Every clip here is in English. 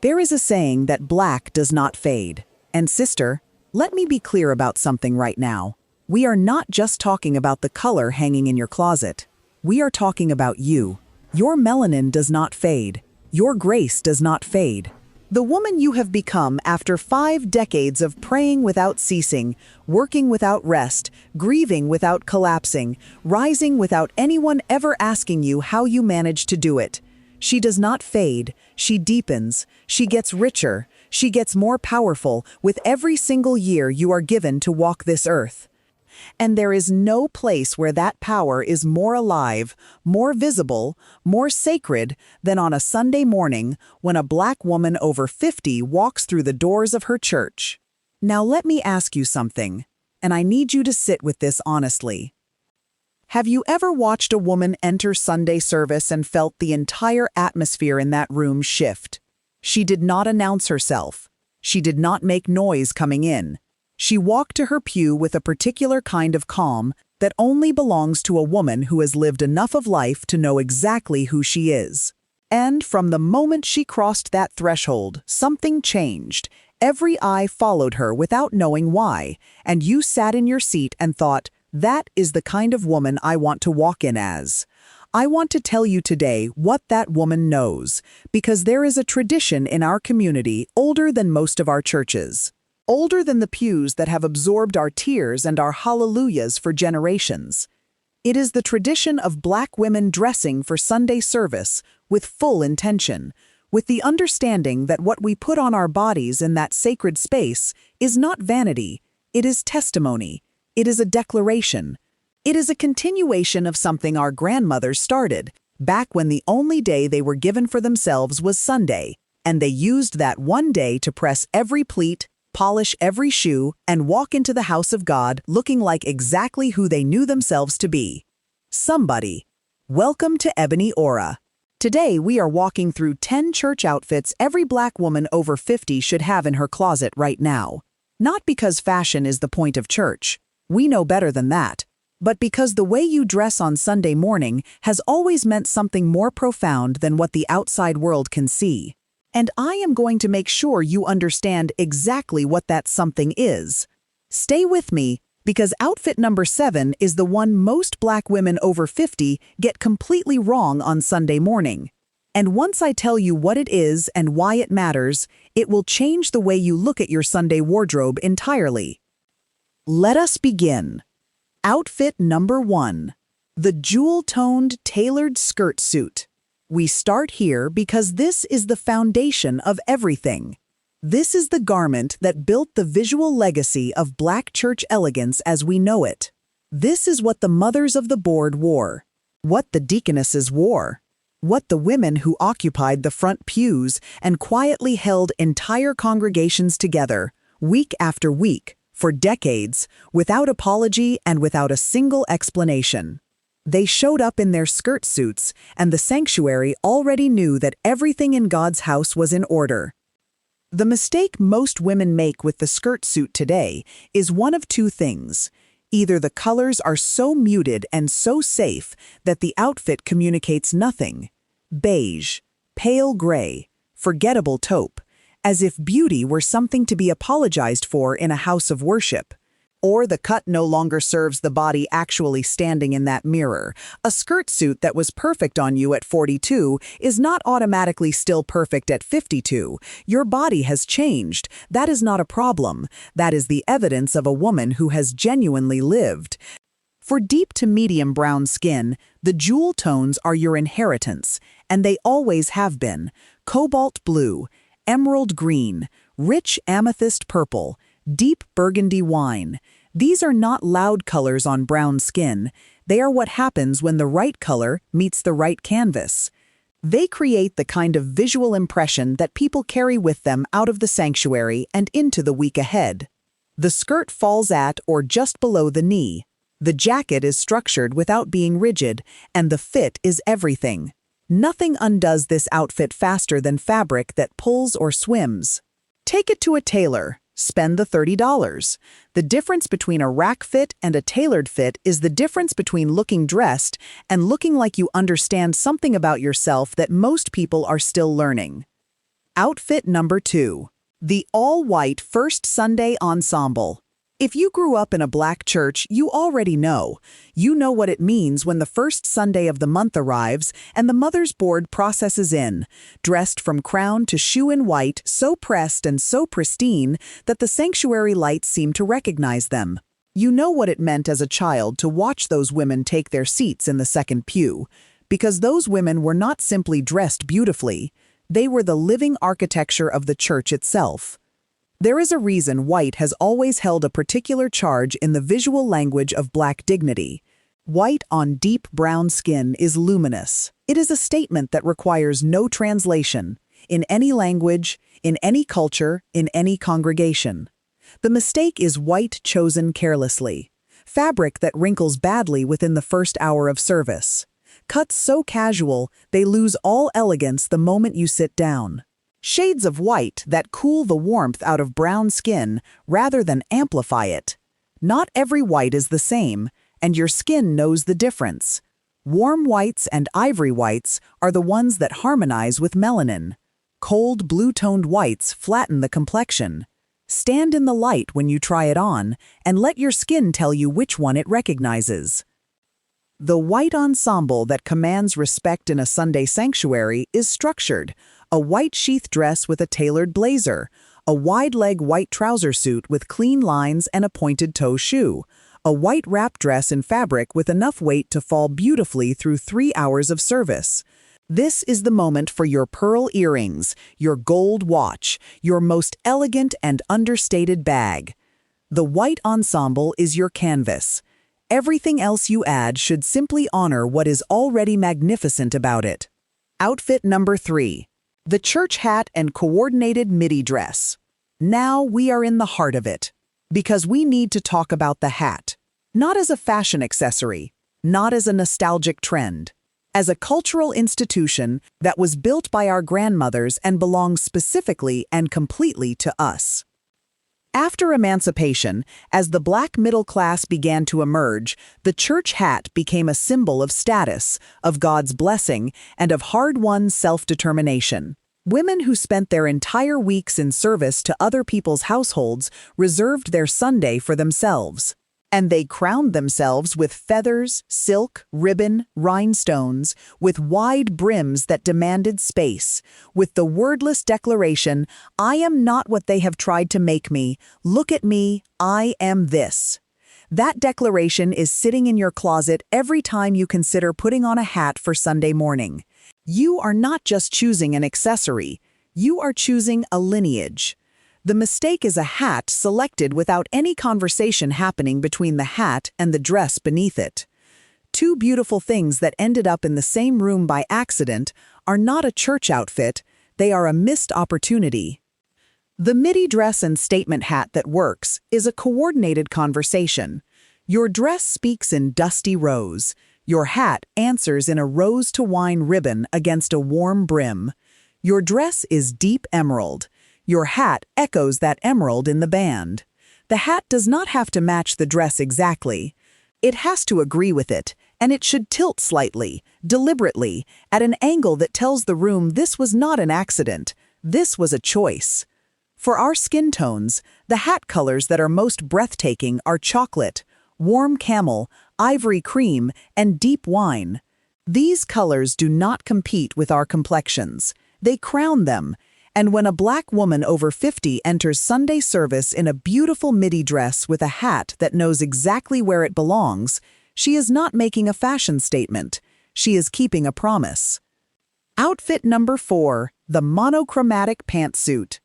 There is a saying that black does not fade. And sister, let me be clear about something right now. We are not just talking about the color hanging in your closet. We are talking about you. Your melanin does not fade. Your grace does not fade. The woman you have become after 5 decades of praying without ceasing, working without rest, grieving without collapsing, rising without anyone ever asking you how you managed to do it. She does not fade, she deepens, she gets richer, she gets more powerful with every single year you are given to walk this earth. And there is no place where that power is more alive, more visible, more sacred than on a Sunday morning when a black woman over 50 walks through the doors of her church. Now let me ask you something, and I need you to sit with this honestly. Have you ever watched a woman enter Sunday service and felt the entire atmosphere in that room shift? She did not announce herself. She did not make noise coming in. She walked to her pew with a particular kind of calm that only belongs to a woman who has lived enough of life to know exactly who she is. And from the moment she crossed that threshold, something changed. Every eye followed her without knowing why, and you sat in your seat and thought, that is the kind of woman I want to walk in as. I want to tell you today what that woman knows, because there is a tradition in our community older than most of our churches. Older than the pews that have absorbed our tears and our hallelujahs for generations. It is the tradition of black women dressing for Sunday service with full intention, with the understanding that what we put on our bodies in that sacred space is not vanity, it is testimony, it is a declaration. It is a continuation of something our grandmothers started, back when the only day they were given for themselves was Sunday, and they used that one day to press every pleat, polish every shoe, and walk into the house of God looking like exactly who they knew themselves to be. Somebody. Welcome to Ebony Aura. Today we are walking through 10 church outfits every black woman over 50 should have in her closet right now. Not because fashion is the point of church. We know better than that. But because the way you dress on Sunday morning has always meant something more profound than what the outside world can see. And I am going to make sure you understand exactly what that something is. Stay with me, because outfit number 7 is the one most black women over 50 get completely wrong on Sunday morning. And once I tell you what it is and why it matters, it will change the way you look at your Sunday wardrobe entirely. Let us begin. Outfit number 1. The jewel-toned tailored skirt suit. We start here because this is the foundation of everything. This is the garment that built the visual legacy of black church elegance as we know it. This is what the mothers of the board wore, what the deaconesses wore, what the women who occupied the front pews and quietly held entire congregations together, week after week, for decades, without apology and without a single explanation. They showed up in their skirt suits, and the sanctuary already knew that everything in God's house was in order. The mistake most women make with the skirt suit today is one of two things. Either the colors are so muted and so safe that the outfit communicates nothing. Beige, pale gray, forgettable taupe, as if beauty were something to be apologized for in a house of worship. Or the cut no longer serves the body actually standing in that mirror. A skirt suit that was perfect on you at 42 is not automatically still perfect at 52. Your body has changed. That is not a problem. That is the evidence of a woman who has genuinely lived. For deep to medium brown skin, the jewel tones are your inheritance, and they always have been. Cobalt blue, emerald green, rich amethyst purple, deep burgundy wine. These are not loud colors on brown skin. They are what happens when the right color meets the right canvas. They create the kind of visual impression that people carry with them out of the sanctuary and into the week ahead. The skirt falls at or just below the knee. The jacket is structured without being rigid, and the fit is everything. Nothing undoes this outfit faster than fabric that pulls or swims. Take it to a tailor. Spend the $30. The difference between a rack fit and a tailored fit is the difference between looking dressed and looking like you understand something about yourself that most people are still learning. Outfit number 2. The all-white First Sunday Ensemble. If you grew up in a black church, you already know. You know what it means when the first Sunday of the month arrives and the mother's board processes in, dressed from crown to shoe in white, so pressed and so pristine that the sanctuary lights seem to recognize them. You know what it meant as a child to watch those women take their seats in the second pew, because those women were not simply dressed beautifully, they were the living architecture of the church itself. There is a reason white has always held a particular charge in the visual language of black dignity. White on deep brown skin is luminous. It is a statement that requires no translation, in any language, in any culture, in any congregation. The mistake is white chosen carelessly, fabric that wrinkles badly within the first hour of service. Cuts so casual, they lose all elegance the moment you sit down. Shades of white that cool the warmth out of brown skin rather than amplify it. Not every white is the same, and your skin knows the difference. Warm whites and ivory whites are the ones that harmonize with melanin. Cold blue-toned whites flatten the complexion. Stand in the light when you try it on, and let your skin tell you which one it recognizes. The white ensemble that commands respect in a Sunday sanctuary is structured: a white sheath dress with a tailored blazer, a wide-leg white trouser suit with clean lines and a pointed-toe shoe, a white wrap dress in fabric with enough weight to fall beautifully through 3 hours of service. This is the moment for your pearl earrings, your gold watch, your most elegant and understated bag. The white ensemble is your canvas. Everything else you add should simply honor what is already magnificent about it. Outfit number 3. The church hat and coordinated midi dress. Now we are in the heart of it, because we need to talk about the hat. Not as a fashion accessory, not as a nostalgic trend, as a cultural institution that was built by our grandmothers and belongs specifically and completely to us. After emancipation, as the black middle class began to emerge, the church hat became a symbol of status, of God's blessing, and of hard-won self-determination. Women who spent their entire weeks in service to other people's households reserved their Sunday for themselves. And they crowned themselves with feathers, silk, ribbon, rhinestones, with wide brims that demanded space, with the wordless declaration, "I am not what they have tried to make me. Look at me, I am this." That declaration is sitting in your closet every time you consider putting on a hat for Sunday morning. You are not just choosing an accessory, you are choosing a lineage. The mistake is a hat selected without any conversation happening between the hat and the dress beneath it. Two beautiful things that ended up in the same room by accident are not a church outfit, they are a missed opportunity. The midi dress and statement hat that works is a coordinated conversation. Your dress speaks in dusty rose. Your hat answers in a rose-to-wine ribbon against a warm brim. Your dress is deep emerald. Your hat echoes that emerald in the band. The hat does not have to match the dress exactly. It has to agree with it, and it should tilt slightly, deliberately, at an angle that tells the room this was not an accident, this was a choice. For our skin tones, the hat colors that are most breathtaking are chocolate, warm camel, ivory cream, and deep wine. These colors do not compete with our complexions. They crown them. And when a black woman over 50 enters Sunday service in a beautiful midi dress with a hat that knows exactly where it belongs, she is not making a fashion statement. She is keeping a promise. Outfit number 4, the monochromatic pantsuit.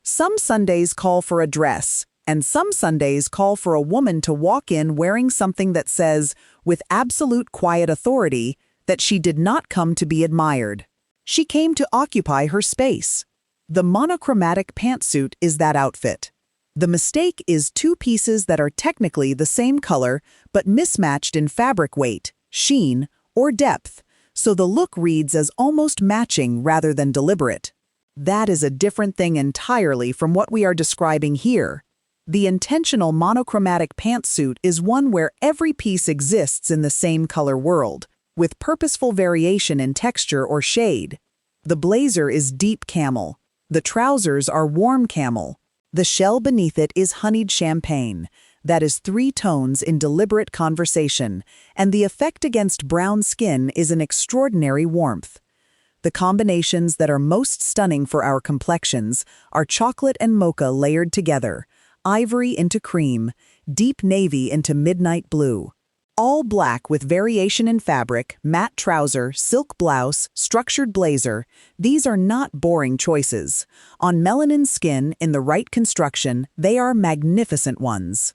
Some Sundays call for a dress, and some Sundays call for a woman to walk in wearing something that says, with absolute quiet authority, that she did not come to be admired. She came to occupy her space. The monochromatic pantsuit is that outfit. The mistake is two pieces that are technically the same color but mismatched in fabric weight, sheen, or depth, so the look reads as almost matching rather than deliberate. That is a different thing entirely from what we are describing here. The intentional monochromatic pantsuit is one where every piece exists in the same color world, with purposeful variation in texture or shade. The blazer is deep camel. The trousers are warm camel. The shell beneath it is honeyed champagne. That is 3 tones in deliberate conversation, and the effect against brown skin is an extraordinary warmth. The combinations that are most stunning for our complexions are chocolate and mocha layered together, ivory into cream, deep navy into midnight blue. All black with variation in fabric, matte trouser, silk blouse, structured blazer, these are not boring choices. On melanin skin in the right construction, they are magnificent ones.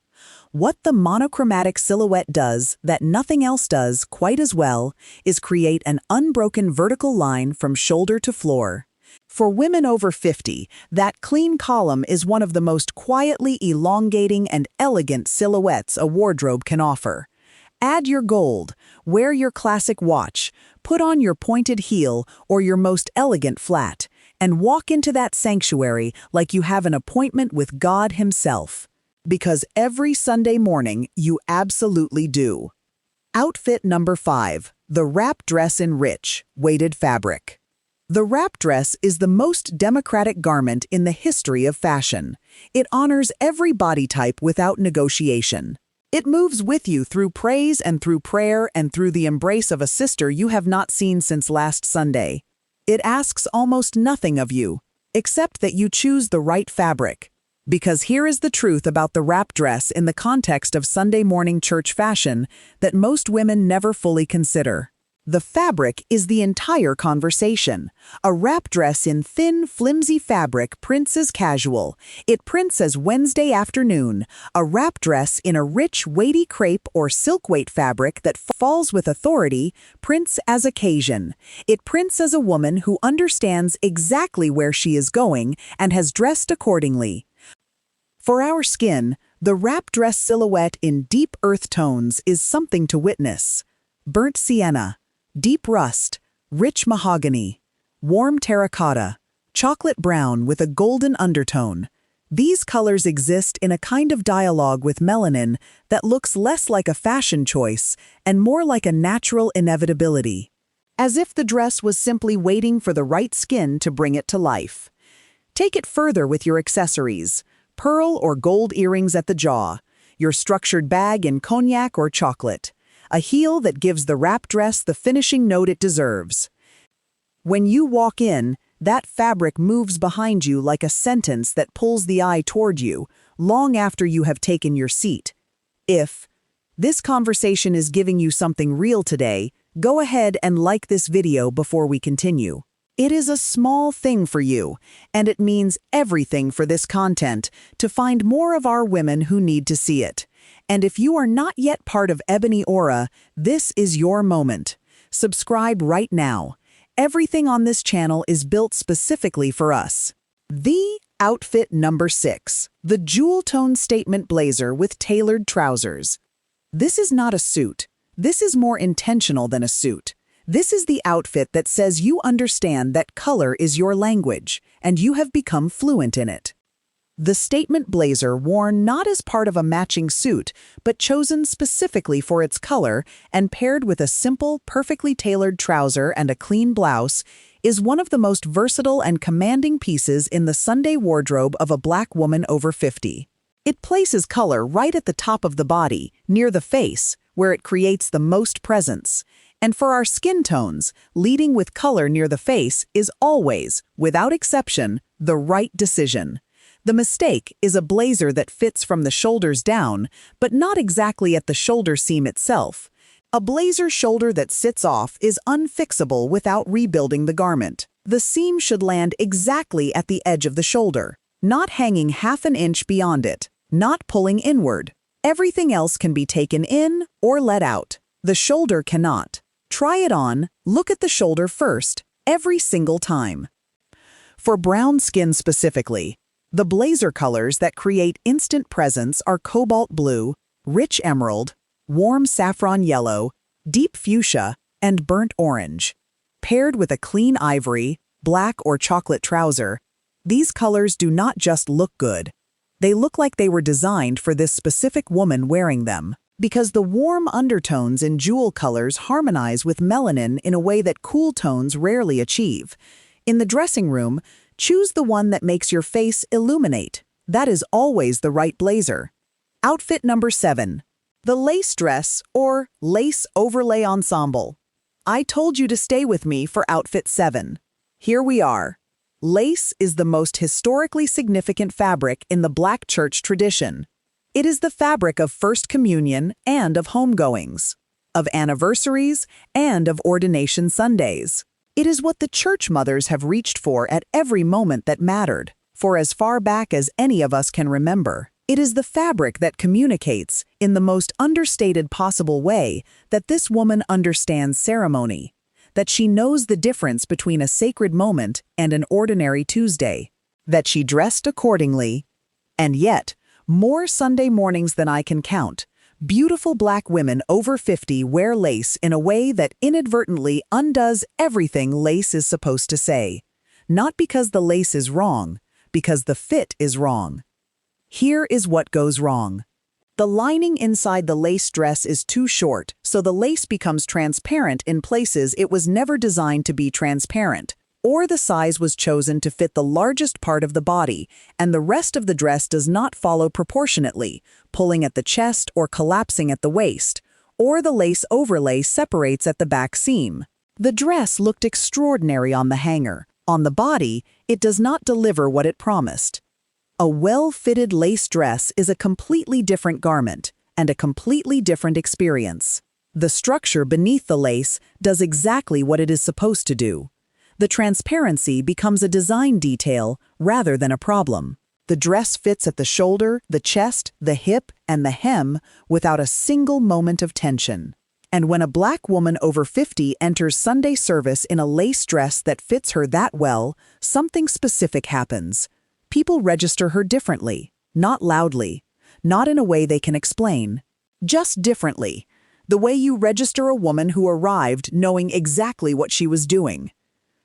What the monochromatic silhouette does that nothing else does quite as well is create an unbroken vertical line from shoulder to floor. For women over 50, that clean column is one of the most quietly elongating and elegant silhouettes a wardrobe can offer. Add your gold, wear your classic watch, put on your pointed heel or your most elegant flat, and walk into that sanctuary like you have an appointment with God Himself. Because every Sunday morning, you absolutely do. Outfit number 5, the wrap dress in rich, weighted fabric. The wrap dress is the most democratic garment in the history of fashion. It honors every body type without negotiation. It moves with you through praise and through prayer and through the embrace of a sister you have not seen since last Sunday. It asks almost nothing of you, except that you choose the right fabric. Because here is the truth about the wrap dress in the context of Sunday morning church fashion that most women never fully consider. The fabric is the entire conversation. A wrap dress in thin, flimsy fabric prints as casual. It prints as Wednesday afternoon. A wrap dress in a rich, weighty crepe or silk weight fabric that falls with authority prints as occasion. It prints as a woman who understands exactly where she is going and has dressed accordingly. For our skin, the wrap dress silhouette in deep earth tones is something to witness. Burnt sienna, deep rust, rich mahogany, warm terracotta, chocolate brown with a golden undertone. These colors exist in a kind of dialogue with melanin that looks less like a fashion choice and more like a natural inevitability. As if the dress was simply waiting for the right skin to bring it to life. Take it further with your accessories. Pearl or gold earrings at the jaw, your structured bag in cognac or chocolate, a heel that gives the wrap dress the finishing note it deserves. When you walk in, that fabric moves behind you like a sentence that pulls the eye toward you, long after you have taken your seat. If this conversation is giving you something real today, go ahead and like this video before we continue. It is a small thing for you, and it means everything for this content to find more of our women who need to see it. And if you are not yet part of Ebony Aura, this is your moment. Subscribe right now. Everything on this channel is built specifically for us. The outfit number 6, the jewel tone statement blazer with tailored trousers. This is not a suit. This is more intentional than a suit. This is the outfit that says you understand that color is your language, and you have become fluent in it. The statement blazer, worn not as part of a matching suit, but chosen specifically for its color and paired with a simple, perfectly tailored trouser and a clean blouse, is one of the most versatile and commanding pieces in the Sunday wardrobe of a Black woman over 50. It places color right at the top of the body, near the face, where it creates the most presence. And for our skin tones, leading with color near the face is always, without exception, the right decision. The mistake is a blazer that fits from the shoulders down, but not exactly at the shoulder seam itself. A blazer shoulder that sits off is unfixable without rebuilding the garment. The seam should land exactly at the edge of the shoulder, not hanging half an inch beyond it, not pulling inward. Everything else can be taken in or let out. The shoulder cannot. Try it on, look at the shoulder first, every single time. For brown skin specifically, the blazer colors that create instant presence are cobalt blue, rich emerald, warm saffron yellow, deep fuchsia, and burnt orange. Paired with a clean ivory, black or chocolate trouser, these colors do not just look good. They look like they were designed for this specific woman wearing them. Because the warm undertones in jewel colors harmonize with melanin in a way that cool tones rarely achieve. In the dressing room, Choose the one that makes your face illuminate. That is always the right blazer. Outfit number 7. The lace dress or lace overlay ensemble. I told you to stay with me for outfit 7. Here we are. Lace is the most historically significant fabric in the Black church tradition. It is the fabric of First Communion and of homegoings, of anniversaries and of ordination Sundays. It is what the church mothers have reached for at every moment that mattered, for as far back as any of us can remember. It is the fabric that communicates, in the most understated possible way, that this woman understands ceremony, that she knows the difference between a sacred moment and an ordinary Tuesday, that she dressed accordingly. And yet, more Sunday mornings than I can count, beautiful Black women over 50 wear lace in a way that inadvertently undoes everything lace is supposed to say. Not because the lace is wrong, because the fit is wrong. Here is what goes wrong. The lining inside the lace dress is too short, so the lace becomes transparent in places it was never designed to be transparent, or the size was chosen to fit the largest part of the body, and the rest of the dress does not follow proportionately, pulling at the chest or collapsing at the waist, or the lace overlay separates at the back seam. The dress looked extraordinary on the hanger. On the body, it does not deliver what it promised. A well-fitted lace dress is a completely different garment and a completely different experience. The structure beneath the lace does exactly what it is supposed to do. The transparency becomes a design detail rather than a problem. The dress fits at the shoulder, the chest, the hip, and the hem without a single moment of tension. And when a Black woman over 50 enters Sunday service in a lace dress that fits her that well, something specific happens. People register her differently, not loudly, not in a way they can explain, just differently, the way you register a woman who arrived knowing exactly what she was doing.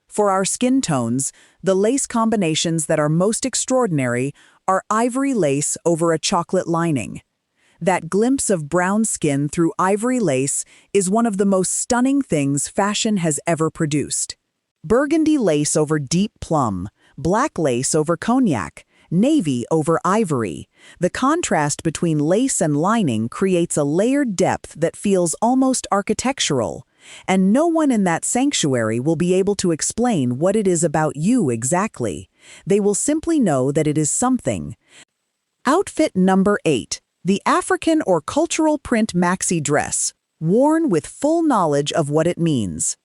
For our skin tones, the lace combinations that are most extraordinary are ivory lace over a chocolate lining. That glimpse of brown skin through ivory lace is one of the most stunning things fashion has ever produced. Burgundy lace over deep plum, black lace over cognac, navy over ivory. The contrast between lace and lining creates a layered depth that feels almost architectural, and no one in that sanctuary will be able to explain what it is about you exactly. They will simply know that it is something. Outfit number 8. The African or cultural print maxi dress, worn with full knowledge of what it means.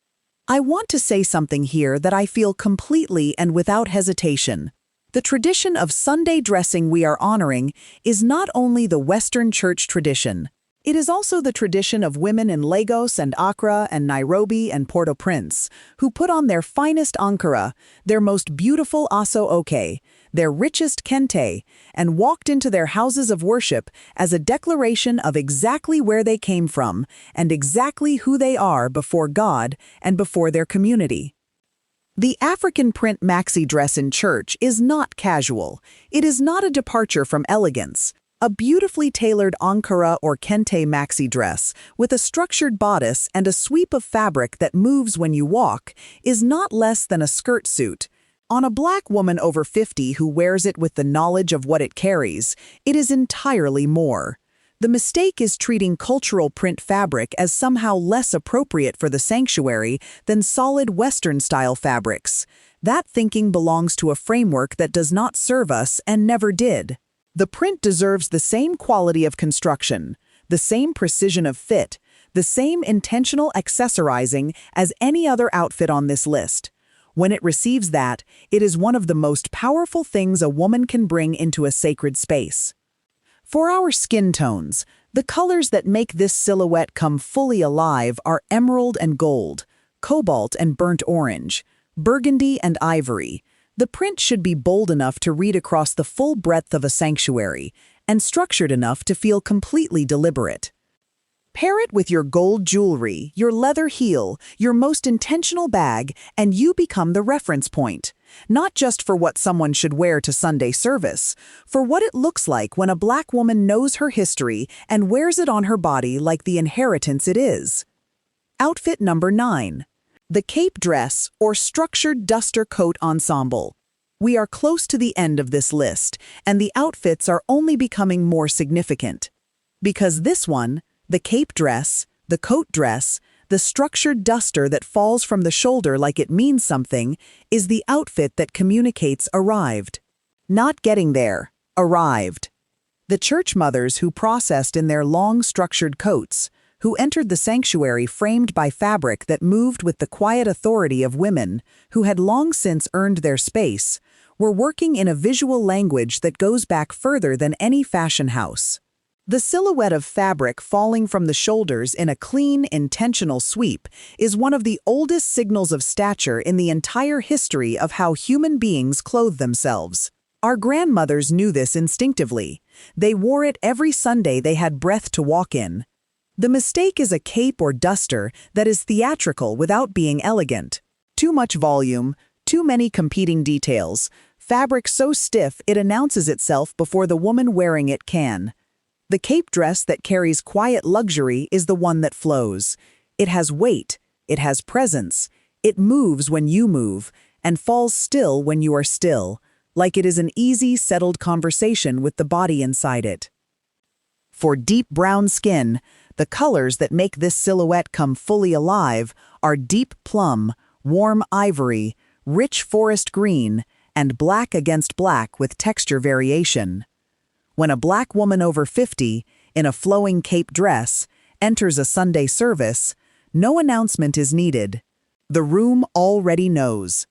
I want to say something here that I feel completely and without hesitation. The tradition of Sunday dressing we are honoring is not only the Western church tradition. It is also the tradition of women in Lagos and Accra and Nairobi and Port-au-Prince, who put on their finest Ankara, their most beautiful aso-oke, their richest Kente, and walked into their houses of worship as a declaration of exactly where they came from and exactly who they are before God and before their community. The African print maxi dress in church is not casual. It is not a departure from elegance. A beautifully tailored Ankara or Kente maxi dress with a structured bodice and a sweep of fabric that moves when you walk is not less than a skirt suit. On a Black woman over 50 who wears it with the knowledge of what it carries, it is entirely more. The mistake is treating cultural print fabric as somehow less appropriate for the sanctuary than solid Western-style fabrics. That thinking belongs to a framework that does not serve us and never did. The print deserves the same quality of construction, the same precision of fit, the same intentional accessorizing as any other outfit on this list. When it receives that, it is one of the most powerful things a woman can bring into a sacred space. For our skin tones, the colors that make this silhouette come fully alive are emerald and gold, cobalt and burnt orange, burgundy and ivory. The print should be bold enough to read across the full breadth of a sanctuary, and structured enough to feel completely deliberate. Pair it with your gold jewelry, your leather heel, your most intentional bag, and you become the reference point. Not just for what someone should wear to Sunday service, for what it looks like when a Black woman knows her history and wears it on her body like the inheritance it is. Outfit number 9. The cape dress or structured duster coat ensemble. We are close to the end of this list, and the outfits are only becoming more significant. Because this one, the cape dress, the coat dress, the structured duster that falls from the shoulder like it means something, is the outfit that communicates arrived. Not getting there, arrived. The church mothers who processed in their long structured coats, who entered the sanctuary framed by fabric that moved with the quiet authority of women, who had long since earned their space, were working in a visual language that goes back further than any fashion house. The silhouette of fabric falling from the shoulders in a clean, intentional sweep is one of the oldest signals of stature in the entire history of how human beings clothe themselves. Our grandmothers knew this instinctively. They wore it every Sunday they had breath to walk in. The mistake is a cape or duster that is theatrical without being elegant. Too much volume, too many competing details, fabric so stiff it announces itself before the woman wearing it can. The cape dress that carries quiet luxury is the one that flows. It has weight, it has presence, it moves when you move, and falls still when you are still, like it is an easy, settled conversation with the body inside it. For deep brown skin, the colors that make this silhouette come fully alive are deep plum, warm ivory, rich forest green, and black against black with texture variation. When a black woman over 50, in a flowing cape dress, enters a Sunday service, no announcement is needed. The room already knows.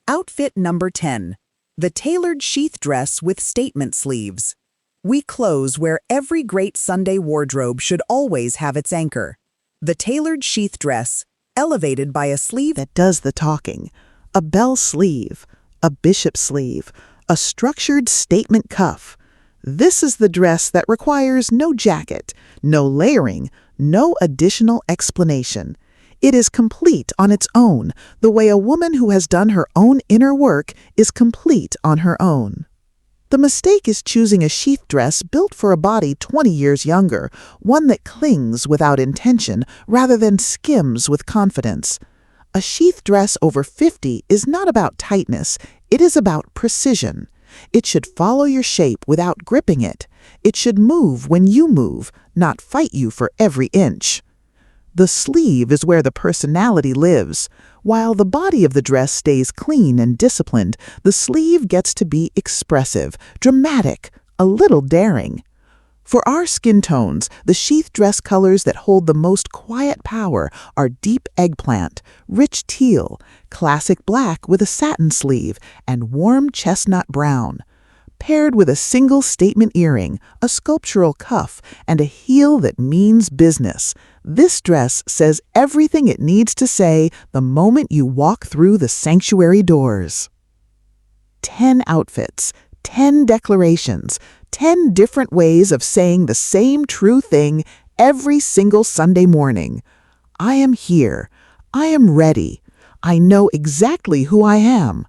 Outfit number 10. The tailored sheath dress with statement sleeves. We close where every great Sunday wardrobe should always have its anchor. The tailored sheath dress, elevated by a sleeve that does the talking, a bell sleeve, a bishop sleeve, a structured statement cuff. This is the dress that requires no jacket, no layering, no additional explanation. It is complete on its own, the way a woman who has done her own inner work is complete on her own. The mistake is choosing a sheath dress built for a body 20 years younger, one that clings without intention rather than skims with confidence. A sheath dress over 50 is not about tightness, it is about precision. It should follow your shape without gripping it. It should move when you move, not fight you for every inch. The sleeve is where the personality lives. While the body of the dress stays clean and disciplined, the sleeve gets to be expressive, dramatic, a little daring. For our skin tones, the sheath dress colors that hold the most quiet power are deep eggplant, rich teal, classic black with a satin sleeve, and warm chestnut brown. Paired with a single statement earring, a sculptural cuff, and a heel that means business, this dress says everything it needs to say the moment you walk through the sanctuary doors. 10 outfits, 10 declarations, 10 different ways of saying the same true thing every single Sunday morning. I am here. I am ready. I know exactly who I am.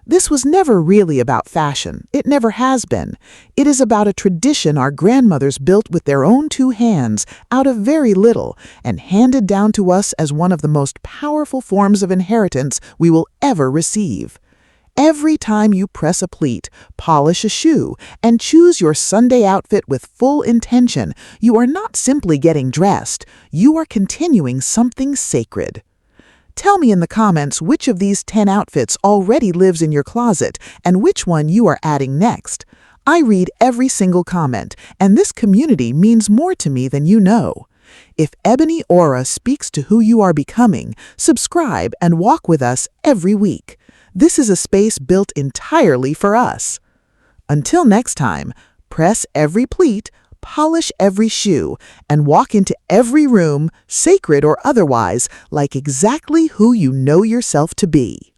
This was never really about fashion. It never has been. It is about a tradition our grandmothers built with their own 2 hands out of very little and handed down to us as one of the most powerful forms of inheritance we will ever receive. Every time you press a pleat, polish a shoe, and choose your Sunday outfit with full intention, you are not simply getting dressed, you are continuing something sacred. Tell me in the comments which of these 10 outfits already lives in your closet and which one you are adding next. I read every single comment, and this community means more to me than you know. If Ebony Aura speaks to who you are becoming, subscribe and walk with us every week. This is a space built entirely for us. Until next time, press every pleat, polish every shoe, and walk into every room, sacred or otherwise, like exactly who you know yourself to be.